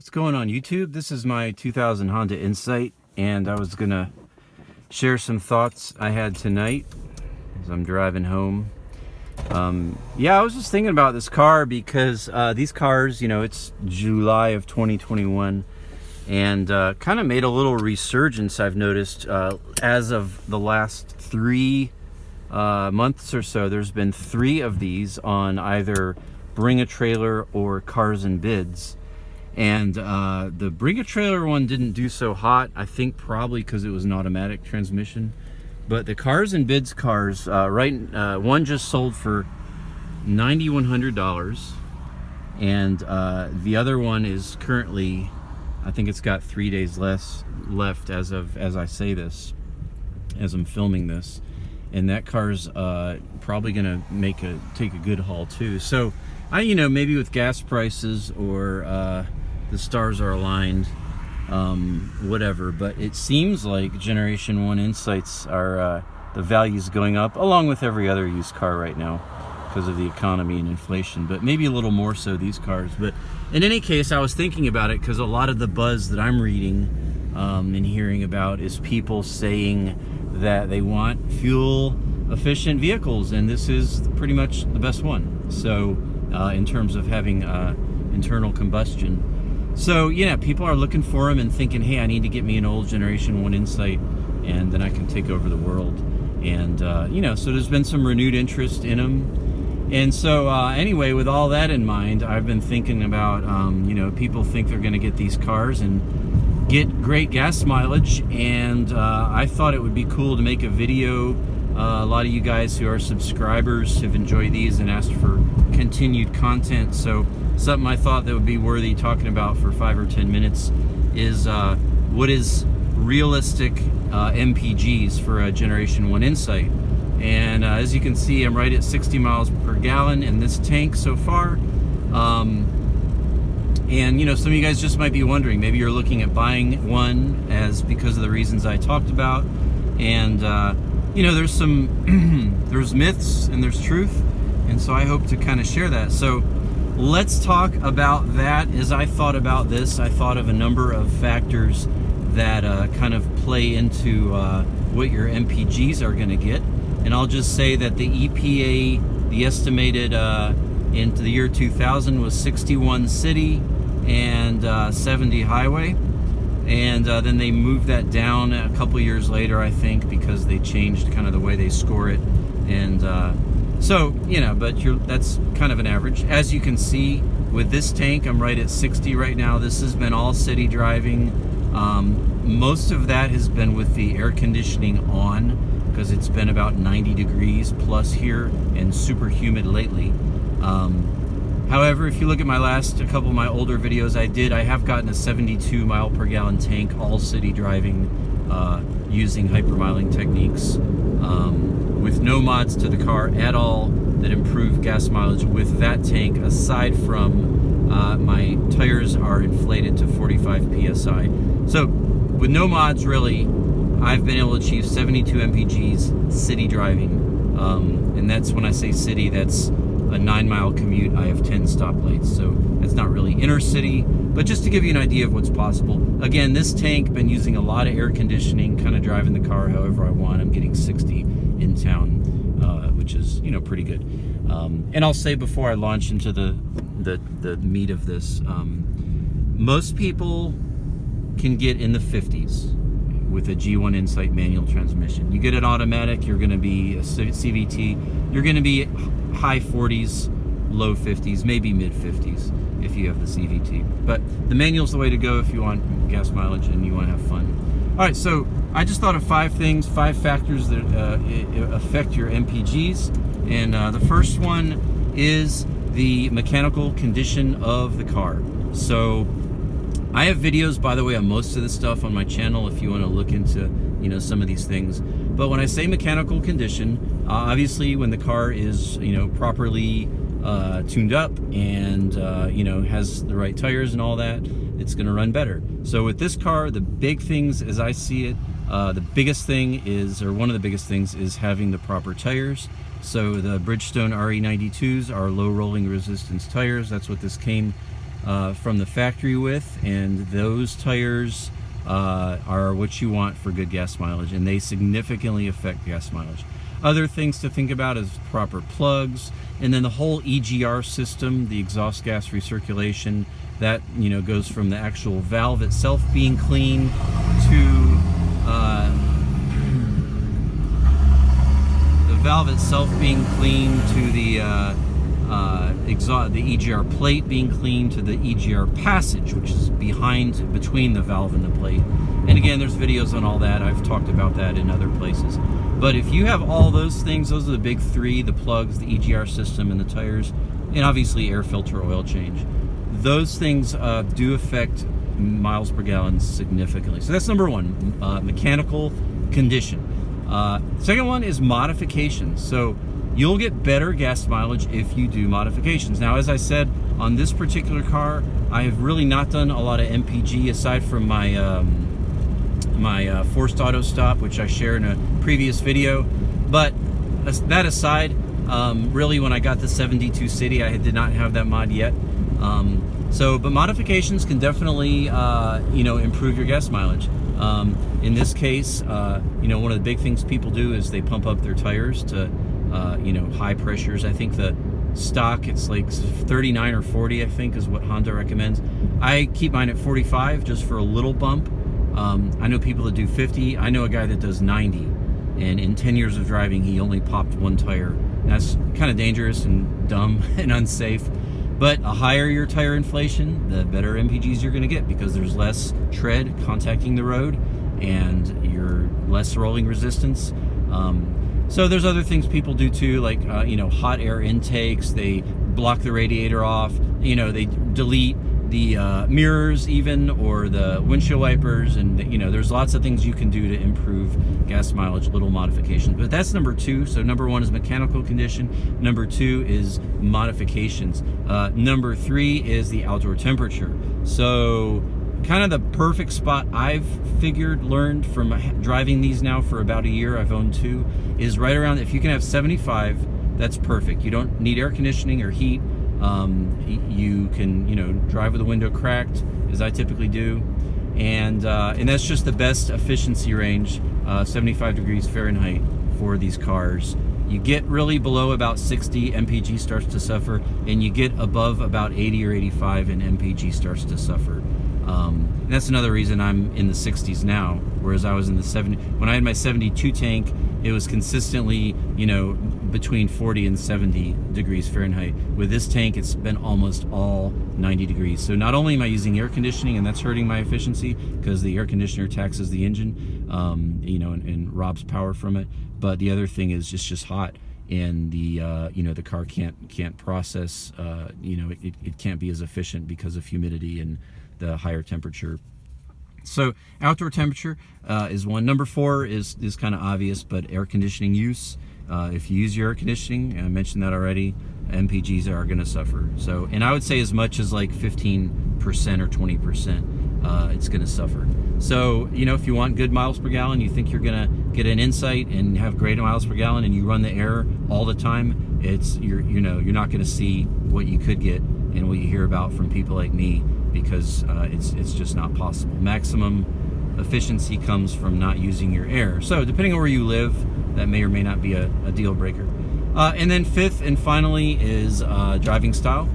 What's going on YouTube? This is my 2000 Honda Insight, and I was gonna share some thoughts I had tonight as I'm driving home. Yeah, I was just thinking about this car because these cars, you know, it's July of 2021, and kind of made a little resurgence, I've noticed, as of the last 3 months or so. There's been 3 of these on either Bring a Trailer or Cars and Bids. And the Bring a Trailer one didn't do so hot, I think probably because it was an automatic transmission. But the Cars and Bids cars, one just sold for $9,100, and the other one is currently, I think it's got 3 days left as I say this, as I'm filming this, and that car's probably gonna take a good haul too. So maybe with gas prices or the stars are aligned, whatever, but it seems like Generation 1 Insights are the value's going up, along with every other used car right now because of the economy and inflation, but maybe a little more so these cars. But in any case, I was thinking about it because a lot of the buzz that I'm reading and hearing about is people saying that they want fuel efficient vehicles, and this is pretty much the best one. So in terms of having internal combustion. So yeah, people are looking for them and thinking, hey, I need to get me an old Generation 1 Insight, and then I can take over the world. And so there's been some renewed interest in them. And so anyway, with all that in mind, I've been thinking about, people think they're going to get these cars and get great gas mileage, and I thought it would be cool to make a video. A lot of you guys who are subscribers have enjoyed these and asked for continued content, so something I thought that would be worthy talking about for 5 or 10 minutes is what is realistic MPGs for a Generation 1 Insight. And as you can see, I'm right at 60 miles per gallon in this tank so far. And some of you guys just might be wondering, maybe you're looking at buying one because of the reasons I talked about. And there's some there's myths and there's truth, and so I hope to kind of share that. So let's talk about that. As I thought about this, I thought of a number of factors that kind of play into what your MPGs are going to get. And I'll just say that the EPA, the estimated into the year 2000 was 61 city and 70 highway. And then they moved that down a couple years later, I think, because they changed kind of the way they score it. And but that's kind of an average. As you can see, with this tank, I'm right at 60 right now. This has been all city driving. Most of that has been with the air conditioning on, because it's been about 90 degrees plus here and super humid lately. However, if you look at a couple of my older videos I have gotten a 72 mile per gallon tank, all city driving, using hypermiling techniques, with no mods to the car at all that improve gas mileage with that tank, aside from my tires are inflated to 45 PSI. So with no mods, really, I've been able to achieve 72 MPGs city driving. And that's, when I say city, that's a 9-mile commute. I have 10 stoplights, so it's not really inner city, but just to give you an idea of what's possible. Again, this tank, been using a lot of air conditioning, kind of driving the car however I want. I'm getting 60 in town, which is pretty good. And I'll say before I launch into the meat of this, most people can get in the 50s with a G1 Insight manual transmission. You get an automatic, you're going to be a CVT, you're going to be high 40s, low 50s, maybe mid 50s if you have the CVT. But the manual's the way to go if you want gas mileage and you want to have fun. All right, so I just thought of 5 factors that affect your MPGs. And the first one is the mechanical condition of the car. So I have videos, by the way, on most of this stuff on my channel if you want to look into some of these things. But when I say mechanical condition, obviously when the car is properly tuned up and has the right tires and all that, it's going to run better. So with this car, the big things, as I see it, the biggest thing is, or one of the biggest things, is having the proper tires. So the Bridgestone RE92s are low rolling resistance tires. That's what this came from the factory with, and those tires are what you want for good gas mileage, and they significantly affect gas mileage. Other things to think about is proper plugs, and then the whole EGR system, the exhaust gas recirculation, that goes from the actual valve itself being clean to the EGR plate being clean to the EGR passage, which is between the valve and the plate. And again, there's videos on all that. I've talked about that in other places. But if you have all those things, those are the big three: the plugs, the EGR system, and the tires, and obviously air filter oil change. Those things do affect miles per gallon significantly. So that's number one, mechanical condition. Second one is modifications. So you'll get better gas mileage if you do modifications. Now, as I said, on this particular car, I have really not done a lot of MPG aside from my my forced auto stop, which I shared in a previous video. But that aside, really when I got the 72 City, I did not have that mod yet. But modifications can definitely improve your gas mileage. In this case, one of the big things people do is they pump up their tires to high pressures. I think the stock, it's like 39 or 40, I think, is what Honda recommends. I keep mine at 45 just for a little bump. I know people that do 50. I know a guy that does 90, and in 10 years of driving, he only popped one tire. That's kind of dangerous and dumb and unsafe. But a higher your tire inflation, the better MPGs you're going to get, because there's less tread contacting the road and you're less rolling resistance. So there's other things people do too, like hot air intakes. They block the radiator off. They delete the mirrors even, or the windshield wipers, and there's lots of things you can do to improve gas mileage, little modifications. But that's number two. So number one is mechanical condition. Number two is modifications. Number three is the outdoor temperature. So kind of the perfect spot I've learned from driving these now for about a year, I've owned two, is right around, if you can have 75, that's perfect. You don't need air conditioning or heat. You can drive with the window cracked, as I typically do, and that's just the best efficiency range, 75 degrees Fahrenheit for these cars. You get really below about 60, MPG starts to suffer, and you get above about 80 or 85, and MPG starts to suffer. And that's another reason I'm in the 60s now, whereas I was in the 70. When I had my 72 tank, it was consistently, between 40 and 70 degrees Fahrenheit. With this tank, it's been almost all 90 degrees. So not only am I using air conditioning, and that's hurting my efficiency because the air conditioner taxes the engine, and robs power from it, but the other thing is it's just hot, and the the car can't process, it can't be as efficient because of humidity and the higher temperature. So outdoor temperature is one. Number four is kind of obvious, but air conditioning use. If you use your air conditioning, I mentioned that already, MPGs are going to suffer. So, and I would say as much as like 15% or 20%, it's going to suffer. So, if you want good miles per gallon, you think you're going to get an Insight and have great miles per gallon, and you run the air all the time, you're not going to see what you could get and what you hear about from people like me, because it's just not possible. Maximum efficiency comes from not using your air. So depending on where you live, that may or may not be a deal breaker. And then fifth and finally is driving style.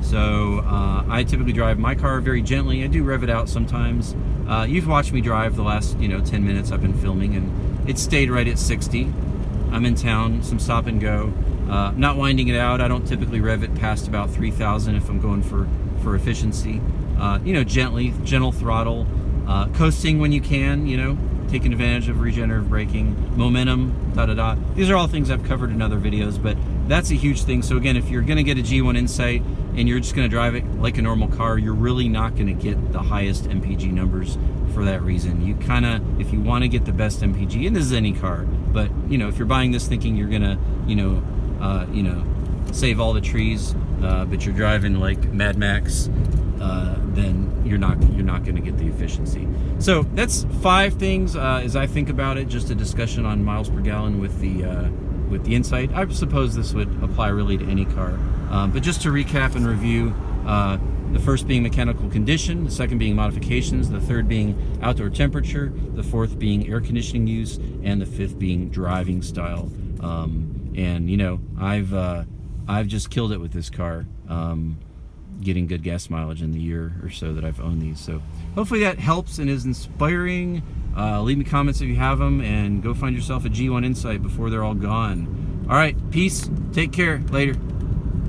So I typically drive my car very gently. I do rev it out sometimes. You've watched me drive the last 10 minutes I've been filming, and it stayed right at 60. I'm in town, some stop and go. Not winding it out. I don't typically rev it past about 3,000 if I'm going for efficiency. Gently, gentle throttle, coasting when you can, taking advantage of regenerative braking, momentum, These are all things I've covered in other videos, but that's a huge thing. So again, if you're going to get a G1 Insight and you're just going to drive it like a normal car, you're really not going to get the highest MPG numbers for that reason. You kind of, if you want to get the best MPG, and this is any car, but if you're buying this thinking you're going to, save all the trees, but you're driving like Mad Max, then you're not going to get the efficiency. So that's 5 things as I think about it. Just a discussion on miles per gallon with the Insight. I suppose this would apply really to any car. But just to recap and review, The first being mechanical condition, the second being modifications, the third being outdoor temperature, the fourth being air conditioning use, and the fifth being driving style. And you know, I've just killed it with this car, getting good gas mileage in the year or so that I've owned these. So hopefully that helps and is inspiring. Leave me comments if you have them, and go find yourself a G1 Insight before they're all gone. All right, peace. Take care. Later.